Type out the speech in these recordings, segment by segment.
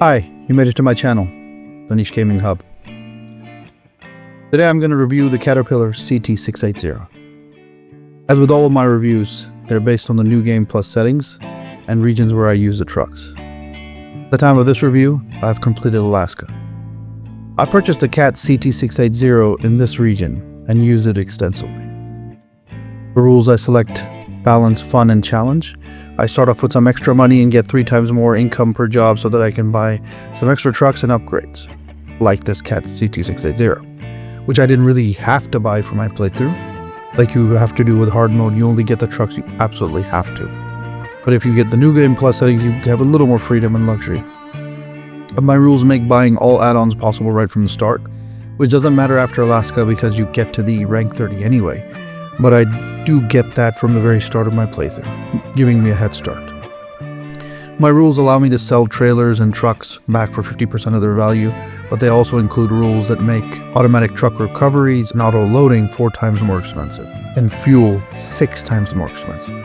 Hi, you made it to my channel, the Niche Gaming Hub. Today I'm going to review the Caterpillar CT680. As with all of my reviews, they're based on the New Game Plus settings and regions where I use the trucks. At the time of this review, I've completed Alaska. I purchased the Cat CT680 in this region and use it extensively. The rules I select balance fun and challenge. I start off with some extra money and get 3 times more income per job so that I can buy some extra trucks and upgrades, like this Cat CT680, which I didn't really have to buy for my playthrough. Like you have to do with hard mode, you only get the trucks you absolutely have to. But if you get the New Game Plus setting, you have a little more freedom and luxury. But my rules make buying all add-ons possible right from the start, which doesn't matter after Alaska because you get to the rank 30 anyway. But I do get that from the very start of my playthrough, giving me a head start. My rules allow me to sell trailers and trucks back for 50% of their value, but they also include rules that make automatic truck recoveries and auto loading 4 times more expensive, and fuel 6 times more expensive.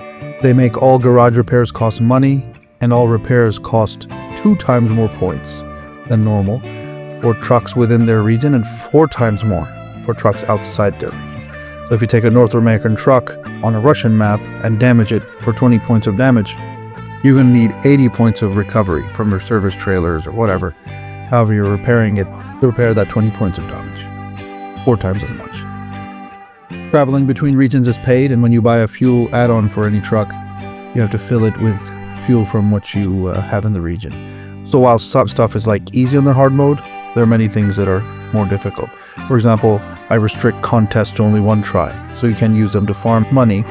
They make all garage repairs cost money, and all repairs cost 2 times more points than normal for trucks within their region and 4 times more for trucks outside their region. So if you take a North American truck on a Russian map and damage it for 20 points of damage, you're going to need 80 points of recovery from your service trailers or whatever, however you're repairing it, to repair that 20 points of damage. 4 times as much. Traveling between regions is paid, and when you buy a fuel add-on for any truck, you have to fill it with fuel from what you have in the region. So while some stuff is like easy on the hard mode, there are many things that are more difficult. For example, I restrict contests to only 1 try, so you can use them to farm money,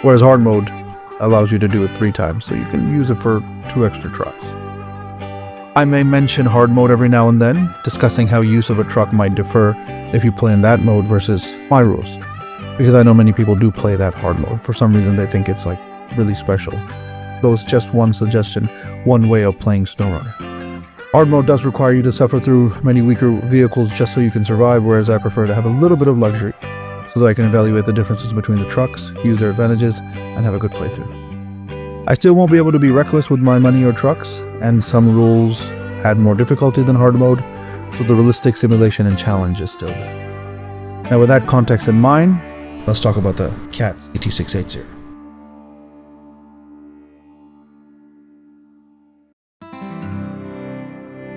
whereas hard mode allows you to do it 3 times, so you can use it for 2 extra tries. I may mention hard mode every now and then, discussing how use of a truck might differ if you play in that mode versus my rules, because I know many people do play that hard mode. For some reason they think it's like really special. Though it's just one suggestion, one way of playing SnowRunner. Hard mode does require you to suffer through many weaker vehicles just so you can survive, whereas I prefer to have a little bit of luxury so that I can evaluate the differences between the trucks, use their advantages, and have a good playthrough. I still won't be able to be reckless with my money or trucks, and some rules add more difficulty than hard mode, so the realistic simulation and challenge is still there. Now with that context in mind, let's talk about the Cat CT680.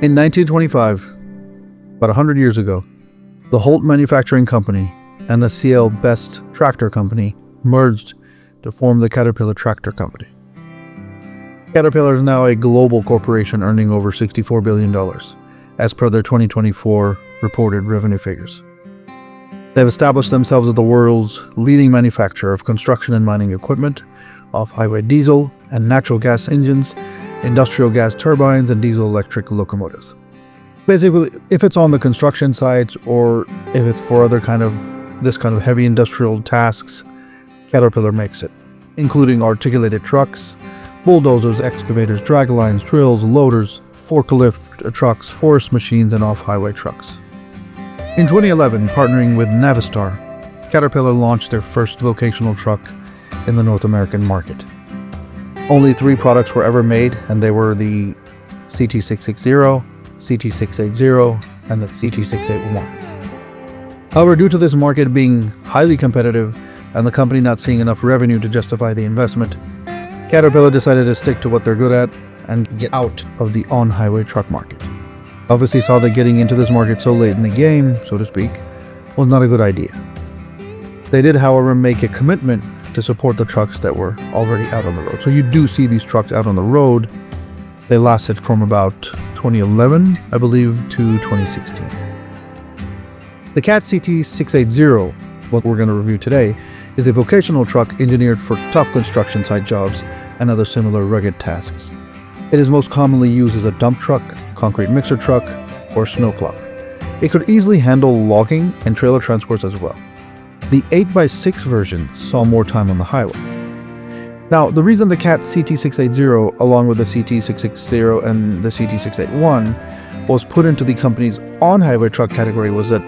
In 1925, about 100 years ago, the Holt Manufacturing Company and the CL Best Tractor Company merged to form the Caterpillar Tractor Company. Caterpillar is now a global corporation earning over $64 billion, as per their 2024 reported revenue figures. They've established themselves as the world's leading manufacturer of construction and mining equipment, off-highway diesel and natural gas engines, industrial gas turbines, and diesel-electric locomotives. Basically, if it's on the construction sites or if it's for other this kind of heavy industrial tasks, Caterpillar makes it, including articulated trucks, bulldozers, excavators, drag lines, drills, loaders, forklift trucks, forest machines, and off-highway trucks. In 2011, partnering with Navistar, Caterpillar launched their first vocational truck in the North American market. Only 3 products were ever made, and they were the CT660, CT680, and the CT681. However, due to this market being highly competitive and the company not seeing enough revenue to justify the investment, Caterpillar decided to stick to what they're good at and get out of the on-highway truck market. Obviously saw that getting into this market so late in the game, so to speak, was not a good idea. They did, however, make a commitment to support the trucks that were already out on the road. So you do see these trucks out on the road. They lasted from about 2011, I believe, to 2016. The Cat CT680, what we're going to review today, is a vocational truck engineered for tough construction site jobs and other similar rugged tasks. It is most commonly used as a dump truck, concrete mixer truck, or snowplower. It could easily handle logging and trailer transports as well. The 8x6 version saw more time on the highway. Now, the reason the Cat CT680, along with the CT660 and the CT681, was put into the company's on-highway truck category was that,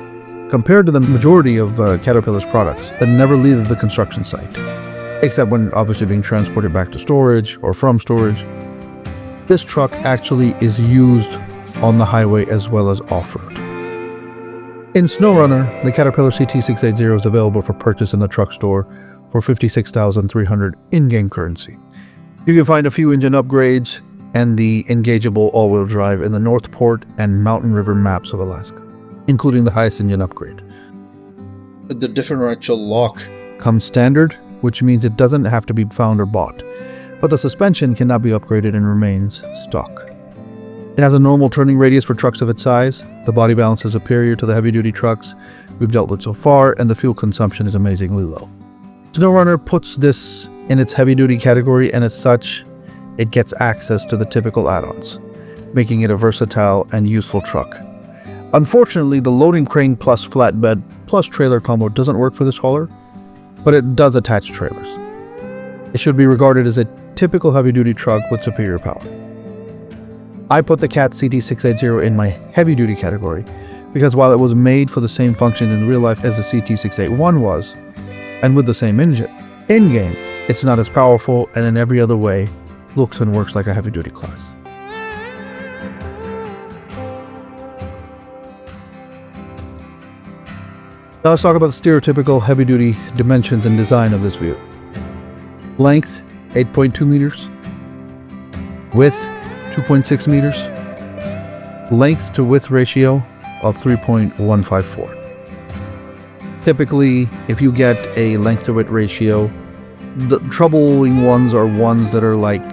compared to the majority of Caterpillar's products that never leave the construction site, except when obviously being transported back to storage or from storage, this truck actually is used on the highway as well as off-road. In SnowRunner, the Caterpillar CT680 is available for purchase in the truck store for $56,300 in-game currency. You can find a few engine upgrades and the engageable all-wheel drive in the Northport and Mountain River maps of Alaska, including the highest engine upgrade. The differential lock comes standard, which means it doesn't have to be found or bought, but the suspension cannot be upgraded and remains stock. It has a normal turning radius for trucks of its size. The body balance is superior to the heavy-duty trucks we've dealt with so far, and the fuel consumption is amazingly low. SnowRunner puts this in its heavy-duty category, and as such, it gets access to the typical add-ons, making it a versatile and useful truck. Unfortunately, the loading crane plus flatbed plus trailer combo doesn't work for this hauler, but it does attach trailers. It should be regarded as a typical heavy-duty truck with superior power. I put the Cat CT680 in my heavy-duty category because while it was made for the same function in real life as the CT681 was, and with the same engine, in-game, it's not as powerful and in every other way looks and works like a heavy-duty class. Now let's talk about the stereotypical heavy-duty dimensions and design of this vehicle. Length, 8.2 meters. Width, 2.6 meters. Length to width ratio of 3.154. Typically, if you get a length to width ratio, the troubling ones are ones that are like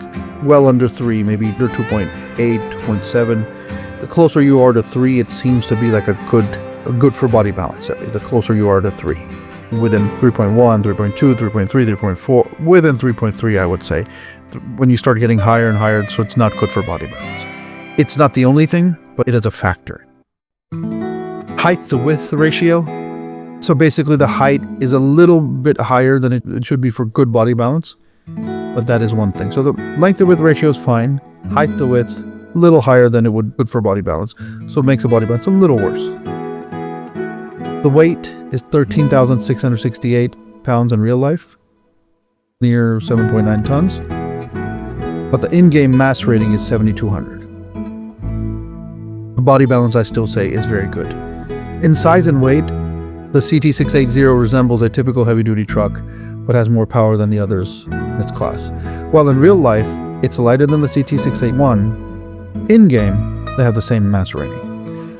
well under 3, maybe they're 2.8, 2.7. The closer you are to 3, it seems to be like a good for body balance, at least. The closer you are to 3. Within 3.1, 3.2, 3.3, 3.4, within 3.3, I would say. When you start getting higher and higher, so it's not good for body balance. It's not the only thing, but it is a factor. Height to width ratio. So basically the height is a little bit higher than it should be for good body balance, but that is one thing. So the length to width ratio is fine. Height to width, a little higher than it would good for body balance. So it makes the body balance a little worse. The weight is 13,668 pounds in real life, near 7.9 tons, but the in-game mass rating is 7,200. The body balance, I still say, is very good. In size and weight, the CT680 resembles a typical heavy-duty truck, but has more power than the others in its class. While in real life, it's lighter than the CT681, in-game, they have the same mass rating.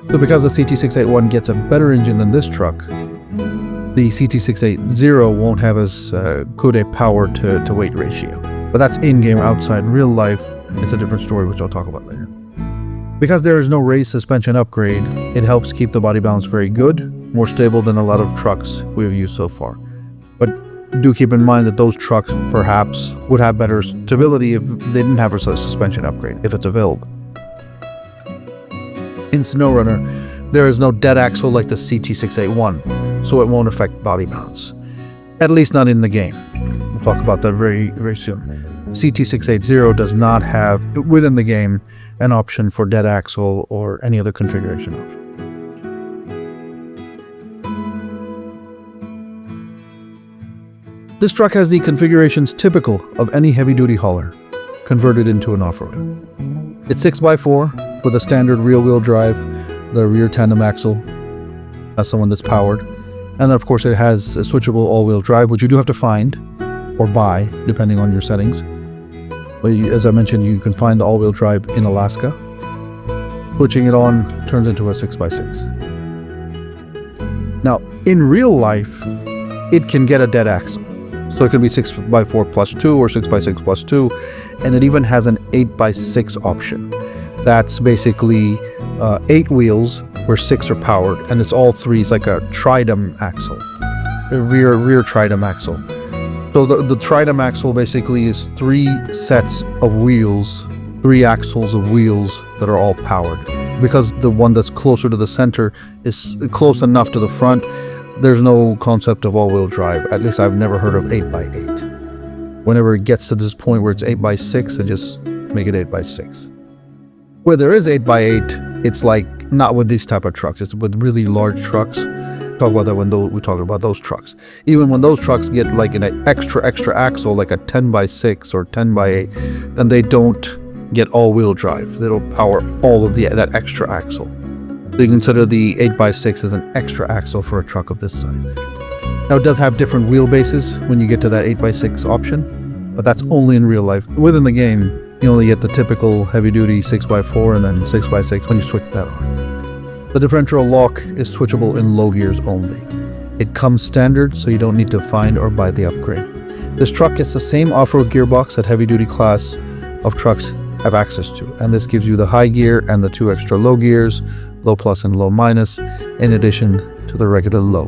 So because the CT681 gets a better engine than this truck, the CT680 won't have as good a power to weight ratio. But that's in-game. Outside. In real life, it's a different story, which I'll talk about later. Because there is no raised suspension upgrade, it helps keep the body balance very good, more stable than a lot of trucks we have used so far. But do keep in mind that those trucks perhaps would have better stability if they didn't have a suspension upgrade, if it's available. In SnowRunner, there is no dead axle like the CT681, so it won't affect body balance. At least not in the game. We'll talk about that very, very soon. CT680 does not have, within the game, an option for dead axle or any other configuration option. This truck has the configurations typical of any heavy-duty hauler, converted into an off-road. It's 6x4 with a standard rear-wheel drive, the rear tandem axle. That's the one that's powered. And then, of course, it has a switchable all-wheel drive, which you do have to find or buy, depending on your settings. But as I mentioned, you can find the all-wheel drive in Alaska. Switching it on turns into a 6x6. Now, in real life, it can get a dead axle. So it can be 6x4 plus 2 or 6x6 plus 2, and it even has an 8x6 option. That's basically 8 wheels where 6 are powered, and it's all 3. It's like a tridem axle, a rear tridem axle. So the tridem axle basically is 3 sets of wheels, 3 axles of wheels that are all powered. Because the one that's closer to the center is close enough to the front, there's no concept of all-wheel drive. At least I've never heard of 8x8. Whenever it gets to this point where it's 8x6, they just make it 8x6. Where there is 8x8, it's like not with these type of trucks. It's with really large trucks. Talk about that when we talk about those trucks. Even when those trucks get like an extra axle, like a 10x6 or 10x8, then they don't get all-wheel drive. That'll power all of that extra axle. So you consider the 8x6 as an extra axle for a truck of this size. Now it does have different wheelbases when you get to that 8x6 option, but that's only in real life. Within the game, you only get the typical heavy-duty 6x4 and then 6x6 when you switch that on. The differential lock is switchable in low gears only. It comes standard, so you don't need to find or buy the upgrade. This truck gets the same off-road gearbox that heavy-duty class of trucks have access to, and this gives you the high gear and the 2 extra low gears, low plus and low minus, in addition to the regular low.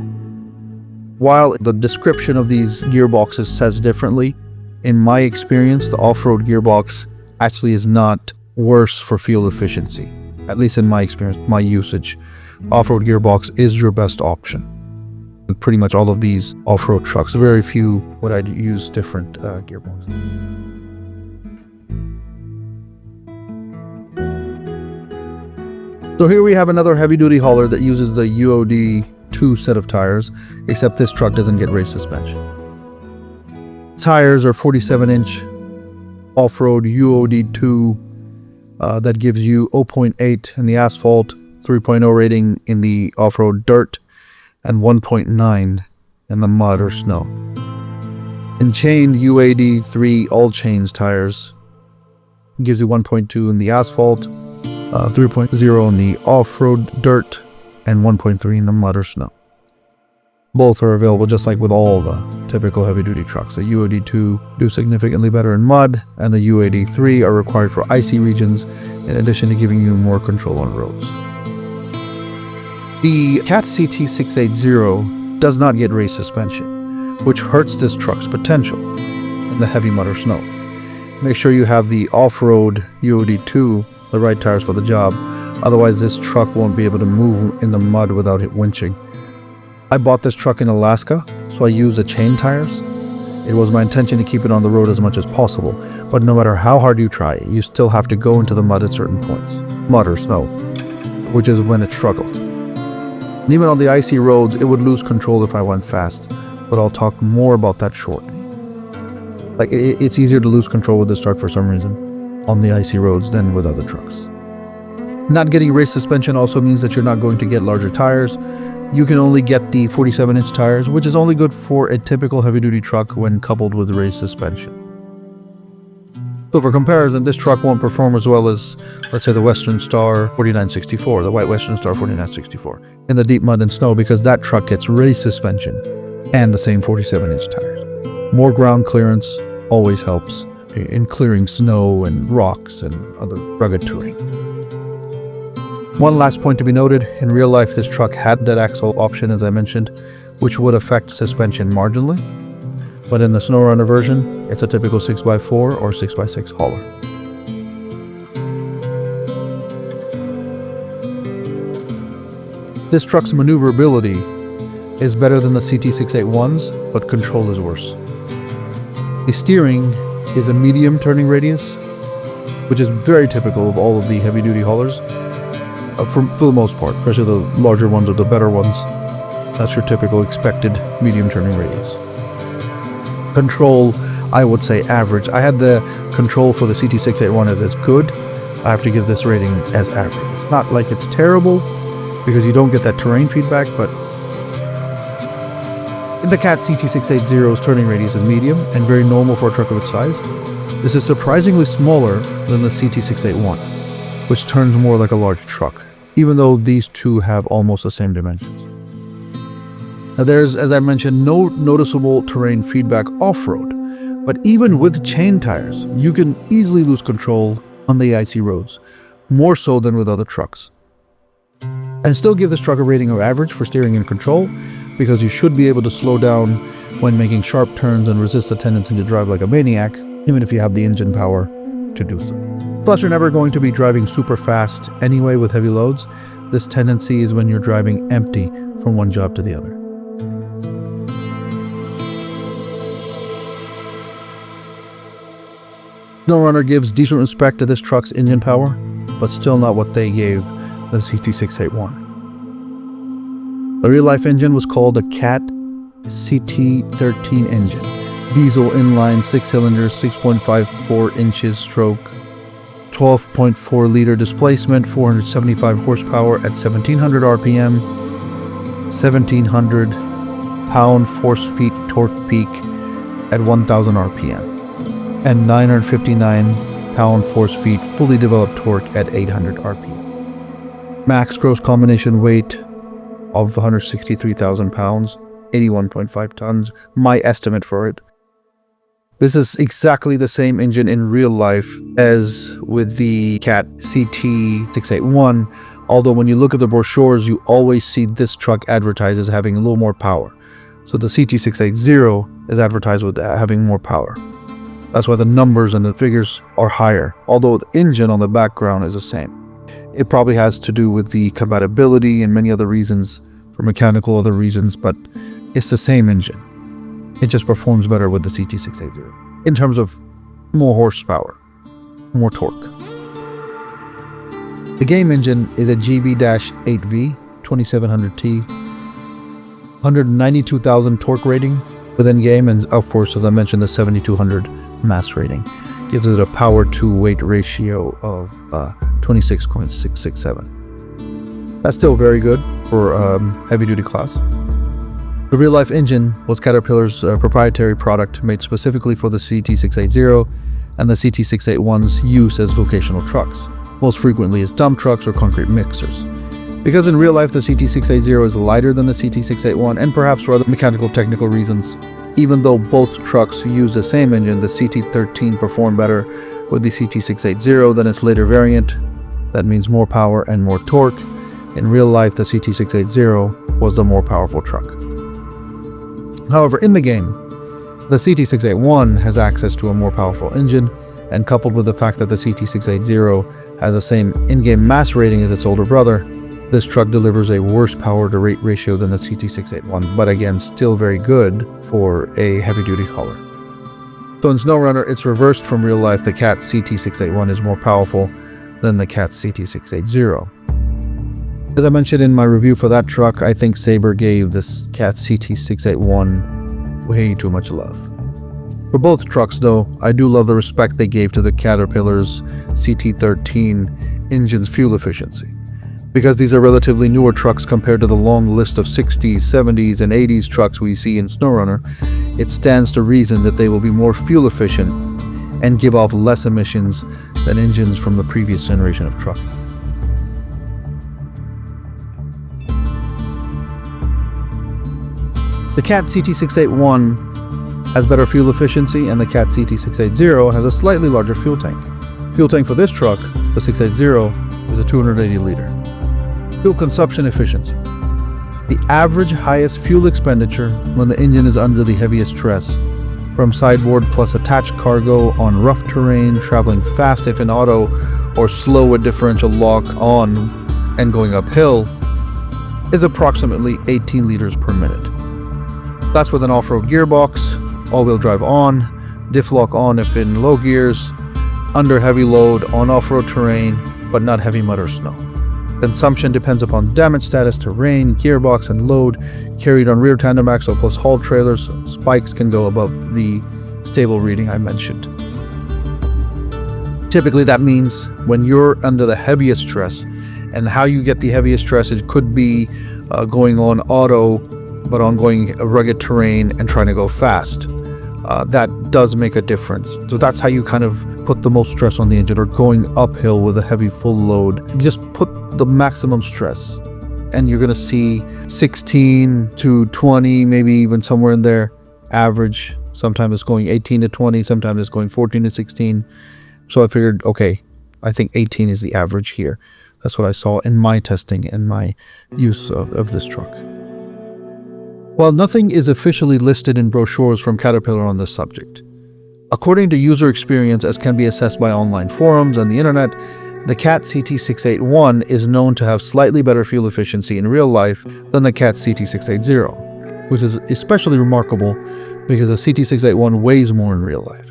While the description of these gearboxes says differently, in my experience, the off-road gearbox actually is not worse for fuel efficiency. At least in my experience, my usage, off-road gearbox is your best option. With pretty much all of these off-road trucks, very few would I use different gearboxes. So here we have another heavy-duty hauler that uses the UOD2 set of tires, except this truck doesn't get race suspension. Tires are 47-inch off-road UOD2 that gives you 0.8 in the asphalt, 3.0 rating in the off-road dirt, and 1.9 in the mud or snow. In chained UAD3 all chains tires gives you 1.2 in the asphalt, 3.0 in the off-road dirt, and 1.3 in the mud or snow. Both are available just like with all the typical heavy-duty trucks. The UAD2 do significantly better in mud, and the UAD3 are required for icy regions, in addition to giving you more control on roads. The Cat CT680 does not get race suspension, which hurts this truck's potential in the heavy mud or snow. Make sure you have the off-road UOD2, the right tires for the job, otherwise this truck won't be able to move in the mud without it winching. I bought this truck in Alaska, so I used the chain tires. It was my intention to keep it on the road as much as possible, but no matter how hard you try, you still have to go into the mud at certain points, mud or snow, which is when it struggled. And even on the icy roads, it would lose control if I went fast, but I'll talk more about that shortly. Like, it's easier to lose control with this truck for some reason on the icy roads than with other trucks. Not getting race suspension also means that you're not going to get larger tires. You can only get the 47-inch tires, which is only good for a typical heavy-duty truck when coupled with race suspension. So for comparison, this truck won't perform as well as, let's say, the Western Star 4964, the white Western Star 4964, in the deep mud and snow, because that truck gets race suspension and the same 47-inch tires. More ground clearance always helps in clearing snow and rocks and other rugged terrain. One last point to be noted, in real life this truck had that axle option as I mentioned, which would affect suspension marginally, but in the SnowRunner version, it's a typical 6x4 or 6x6 hauler. This truck's maneuverability is better than the CT681's, but control is worse. The steering is a medium turning radius, which is very typical of all of the heavy-duty haulers. For the most part, especially the larger ones or the better ones, that's your typical expected medium turning radius. Control, I would say average. I had the control for the CT681 as good. I have to give this rating as average. It's not like it's terrible because you don't get that terrain feedback, but the Cat CT680's turning radius is medium and very normal for a truck of its size. This is surprisingly smaller than the CT681, which turns more like a large truck, even though these two have almost the same dimensions. Now there's, as I mentioned, no noticeable terrain feedback off-road, but even with chain tires, you can easily lose control on the icy roads, more so than with other trucks. And still give this truck a rating of average for steering and control, because you should be able to slow down when making sharp turns and resist the tendency to drive like a maniac, even if you have the engine power to do so. Plus, you're never going to be driving super fast anyway with heavy loads. This tendency is when you're driving empty from one job to the other. SnowRunner gives decent respect to this truck's engine power, but still not what they gave the CT681. The real-life engine was called a Cat CT13 engine. Diesel inline 6 cylinders, 6.54 inches stroke. 12.4 liter displacement, 475 horsepower at 1700 RPM, 1700 pound force-feet torque peak at 1000 RPM, and 959 pound force-feet fully developed torque at 800 RPM. Max gross combination weight of 163,000 pounds, 81.5 tons, my estimate for it. This is exactly the same engine in real life as with the Cat CT681, although when you look at the brochures, you always see this truck advertised as having a little more power. So the CT680 is advertised with having more power. That's why the numbers and the figures are higher, although the engine on the background is the same. It probably has to do with the compatibility and many other reasons, for mechanical other reasons, but it's the same engine. It just performs better with the CT680 in terms of more horsepower, more torque. The game engine is a GB-8V 2700T, 192,000 torque rating within game, and of course, as I mentioned, the 7200 mass rating gives it a power to weight ratio of 26.667. That's still very good for heavy duty class. The real-life engine was Caterpillar's proprietary product made specifically for the CT680 and the CT681's use as vocational trucks, most frequently as dump trucks or concrete mixers. Because in real life the CT680 is lighter than the CT681, and perhaps for other mechanical technical reasons, even though both trucks use the same engine, the CT13 performed better with the CT680 than its later variant. That means more power and more torque. In real life, the CT680 was the more powerful truck. However, in the game, the CT681 has access to a more powerful engine, and coupled with the fact that the CT680 has the same in-game mass rating as its older brother, this truck delivers a worse power to weight ratio than the CT681, but again, still very good for a heavy-duty hauler. So in SnowRunner, it's reversed from real life. The Cat CT681 is more powerful than the Cat CT680. As I mentioned in my review for that truck, I think Sabre gave this Cat CT681 way too much love. For both trucks though, I do love the respect they gave to the Caterpillar's CT13 engine's fuel efficiency. Because these are relatively newer trucks compared to the long list of 60s, 70s, and 80s trucks we see in SnowRunner, it stands to reason that they will be more fuel efficient and give off less emissions than engines from the previous generation of truck. The Cat CT681 has better fuel efficiency, and the Cat CT680 has a slightly larger fuel tank. Fuel tank for this truck, the 680, is a 280 liter. Fuel consumption efficiency. The average highest fuel expenditure when the engine is under the heaviest stress, from sideboard plus attached cargo on rough terrain, traveling fast if in auto, or slow with differential lock on and going uphill, is approximately 18 liters per minute. That's with an off-road gearbox, all-wheel drive on, diff lock on if in low gears, under heavy load on off-road terrain, but not heavy mud or snow. Consumption depends upon damage status, terrain, gearbox, and load carried on rear tandem axle plus haul trailers. Spikes can go above the stable reading I mentioned. Typically that means when you're under the heaviest stress, and how you get the heaviest stress, it could be going on auto, but on going rugged terrain and trying to go fast. That does make a difference. So that's how you kind of put the most stress on the engine, or going uphill with a heavy full load. You just put the maximum stress, and you're gonna see 16 to 20, maybe even somewhere in there, average. Sometimes it's going 18 to 20, sometimes it's going 14 to 16. So I figured, okay, I think 18 is the average here. That's what I saw in my testing and my use of this truck. While nothing is officially listed in brochures from Caterpillar on this subject, according to user experience as can be assessed by online forums and the internet, the Cat CT681 is known to have slightly better fuel efficiency in real life than the Cat CT680, which is especially remarkable because the CT681 weighs more in real life.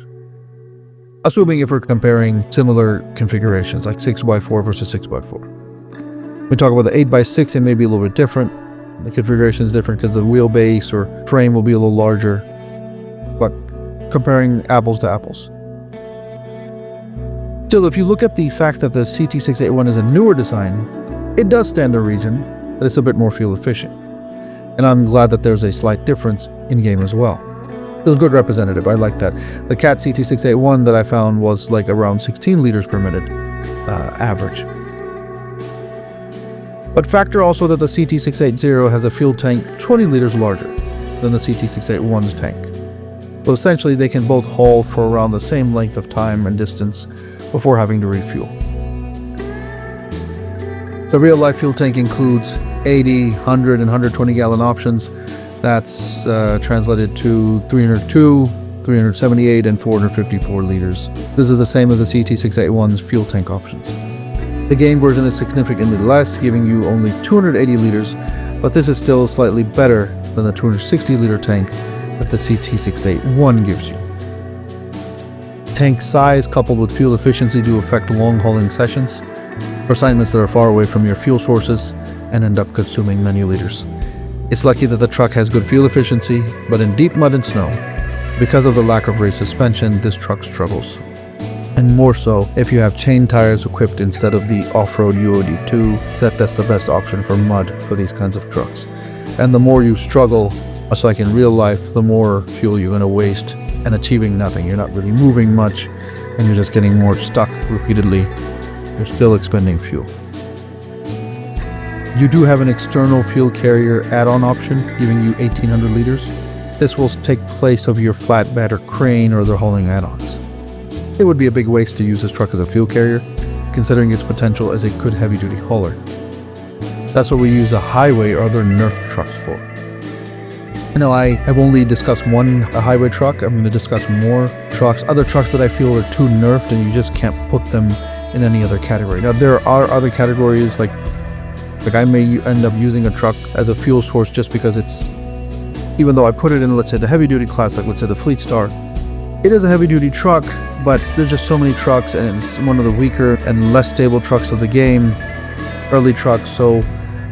Assuming if we're comparing similar configurations like 6x4 versus 6x4. We talk about the 8x6, it may be a little bit different. The configuration is different because the wheelbase or frame will be a little larger, but comparing apples to apples. Still, if you look at the fact that the CT681 is a newer design, it does stand to reason that it's a bit more fuel efficient. And I'm glad that there's a slight difference in-game as well. It was a good representative, I like that. The Cat CT681 that I found was like around 16 liters per minute average. But factor also that the CT680 has a fuel tank 20 liters larger than the CT681's tank. So essentially they can both haul for around the same length of time and distance before having to refuel. The real-life fuel tank includes 80, 100, and 120 gallon options. That's translated to 302, 378, and 454 liters. This is the same as the CT681's fuel tank options. The game version is significantly less, giving you only 280 liters, but this is still slightly better than the 260 liter tank that the CT681 gives you. Tank size coupled with fuel efficiency do affect long hauling sessions for assignments that are far away from your fuel sources and end up consuming many liters. It's lucky that the truck has good fuel efficiency, but in deep mud and snow, because of the lack of race suspension, this truck struggles. And more so if you have chain tires equipped instead of the off-road UOD2 set. That's the best option for mud for these kinds of trucks. And the more you struggle, much like in real life, the more fuel you're going to waste and achieving nothing. You're not really moving much and you're just getting more stuck repeatedly. You're still expending fuel. You do have an external fuel carrier add-on option giving you 1800 liters. This will take place of your flatbed or crane or other hauling add-ons. It would be a big waste to use this truck as a fuel carrier, considering its potential as a good heavy-duty hauler. That's what we use a highway or other NERF trucks for. Now, I have only discussed one highway truck. I'm going to discuss more trucks, other trucks that I feel are too nerfed and you just can't put them in any other category. Now, there are other categories like I may end up using a truck as a fuel source just because it's, even though I put it in, let's say, the heavy-duty class, like let's say the Fleet Star, it is a heavy-duty truck, but there's just so many trucks and it's one of the weaker and less stable trucks of the game, early trucks. So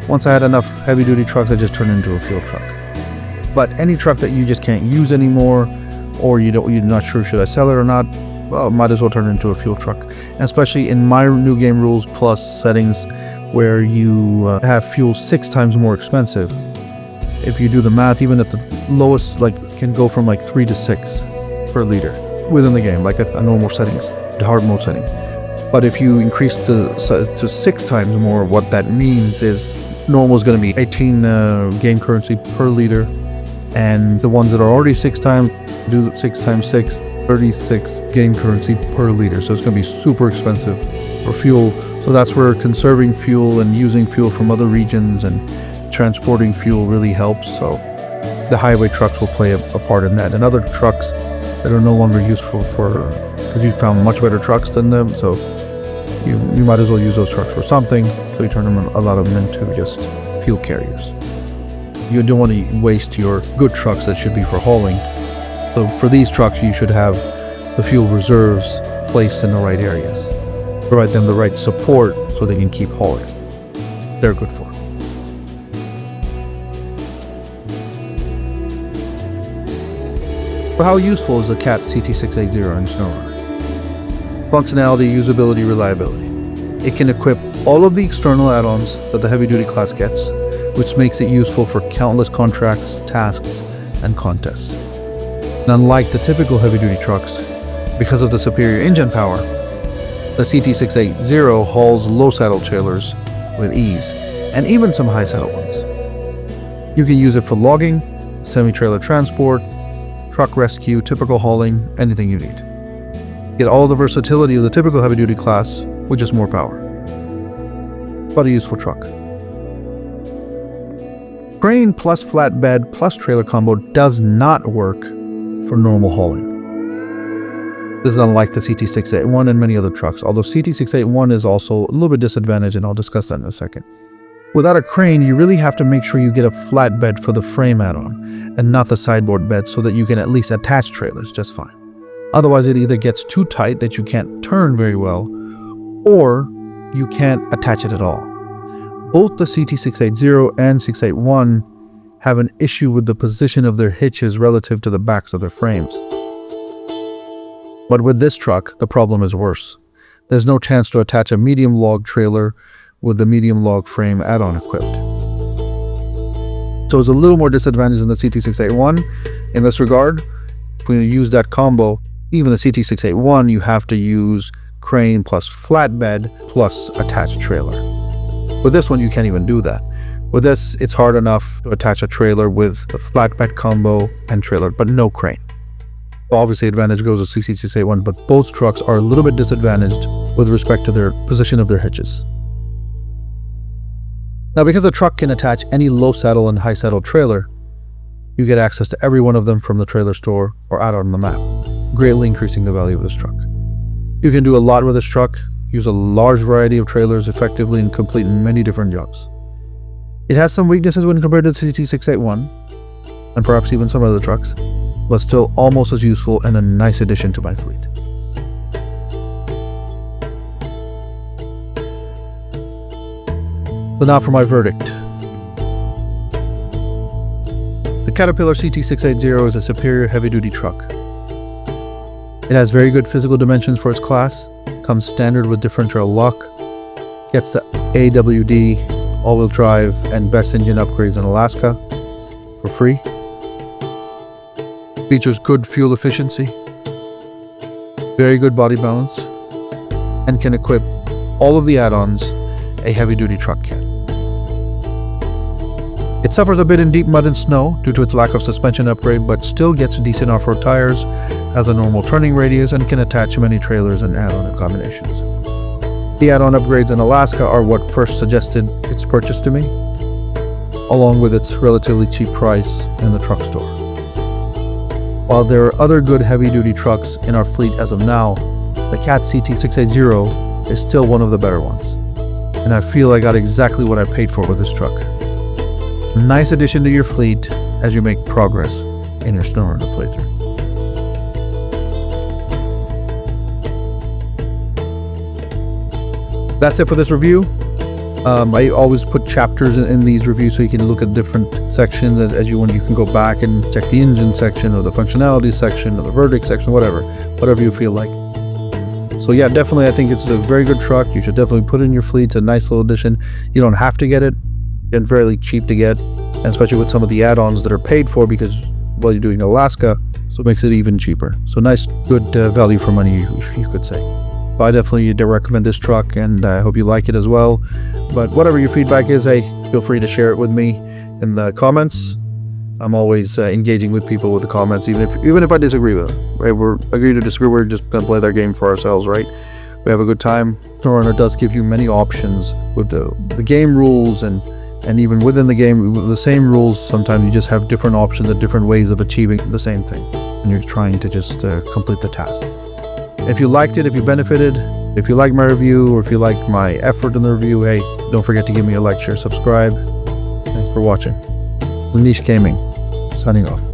once I had enough heavy-duty trucks, I just turned it into a fuel truck. But any truck that you just can't use anymore, or you're not sure should I sell it or not, well, might as well turn it into a fuel truck. And especially in my new game rules plus settings where you have fuel 6 times more expensive. If you do the math, even at the lowest, can go from 3 to 6 per liter within the game, like a normal settings, the hard mode settings. But if you increase to 6 times more, what that means is normal is going to be 18 game currency per liter, and the ones that are already 6 times, do 6 times 6, 36 game currency per liter. So it's going to be super expensive for fuel. So that's where conserving fuel and using fuel from other regions and transporting fuel really helps. So the highway trucks will play a part in that, and other trucks that are no longer useful because you found much better trucks than them. So you might as well use those trucks for something. So you turn a lot of them into just fuel carriers. You don't want to waste your good trucks that should be for hauling. So for these trucks, you should have the fuel reserves placed in the right areas. Provide them the right support so they can keep hauling. They're good for. So how useful is the Cat CT680 and SnowRunner? Functionality, usability, reliability. It can equip all of the external add-ons that the heavy-duty class gets, which makes it useful for countless contracts, tasks, and contests. And unlike the typical heavy-duty trucks, because of the superior engine power, the CT680 hauls low saddle trailers with ease, and even some high saddle ones. You can use it for logging, semi-trailer transport, truck rescue, typical hauling, anything you need. Get all the versatility of the typical heavy-duty class with just more power. But a useful truck. Crane plus flatbed plus trailer combo does not work for normal hauling. This is unlike the CT681 and many other trucks, although CT681 is also a little bit disadvantaged, and I'll discuss that in a second. Without a crane, you really have to make sure you get a flatbed for the frame add-on and not the sideboard bed so that you can at least attach trailers just fine. Otherwise, it either gets too tight that you can't turn very well, or you can't attach it at all. Both the CT680 and 681 have an issue with the position of their hitches relative to the backs of their frames. But with this truck, the problem is worse. there's no chance to attach a medium log trailer with the medium log frame add-on equipped. So it's a little more disadvantage than the CT681 in this regard. When you use that combo, even the CT681, you have to use crane plus flatbed plus attached trailer. With this one, you can't even do that. With this, it's hard enough to attach a trailer with the flatbed combo and trailer, but no crane. Obviously, advantage goes to CT681, but both trucks are a little bit disadvantaged with respect to their position of their hitches. Now, because the truck can attach any low saddle and high saddle trailer, you get access to every one of them from the trailer store or out on the map, greatly increasing the value of this truck. You can do a lot with this truck, use a large variety of trailers effectively, and complete many different jobs. It has some weaknesses when compared to the CT681, and perhaps even some other trucks, but still almost as useful and a nice addition to my fleet. So now for my verdict. The Caterpillar CT680 is a superior heavy-duty truck. It has very good physical dimensions for its class, comes standard with differential lock, gets the AWD, all-wheel drive, and best engine upgrades in Alaska for free. Features good fuel efficiency, very good body balance, and can equip all of the add-ons a heavy-duty truck can. It suffers a bit in deep mud and snow due to its lack of suspension upgrade, but still gets decent off-road tires, has a normal turning radius, and can attach many trailers and add-on combinations. The add-on upgrades in Alaska are what first suggested its purchase to me, along with its relatively cheap price in the truck store. While there are other good heavy-duty trucks in our fleet as of now, the Cat CT680 is still one of the better ones, and I feel I got exactly what I paid for with this truck. Nice addition to your fleet as you make progress in your SnowRunner playthrough. That's it for this review. I always put chapters in these reviews so you can look at different sections as you want. You can go back and check the engine section or the functionality section or the verdict section, whatever you feel like. So yeah, definitely I think it's a very good truck. You should definitely put it in your fleet. It's a nice little addition. You don't have to get it. It's fairly cheap to get, and especially with some of the add-ons that are paid for because, well, you're doing Alaska, so it makes it even cheaper. So nice, good value for money, you could say. But I definitely recommend this truck, and I hope you like it as well. But whatever your feedback is, hey, feel free to share it with me in the comments. I'm always engaging with people with the comments, even if I disagree with them. Right? We're agree to disagree. We're just gonna play their game for ourselves, right? We have a good time. SnowRunner does give you many options with the game rules, and even within the game, the same rules. Sometimes you just have different options and different ways of achieving the same thing, and you're trying to just complete the task. If you liked it, if you benefited, if you like my review, or if you like my effort in the review, hey, don't forget to give me a like, share, subscribe. Thanks for watching. Niche Gaming, signing off.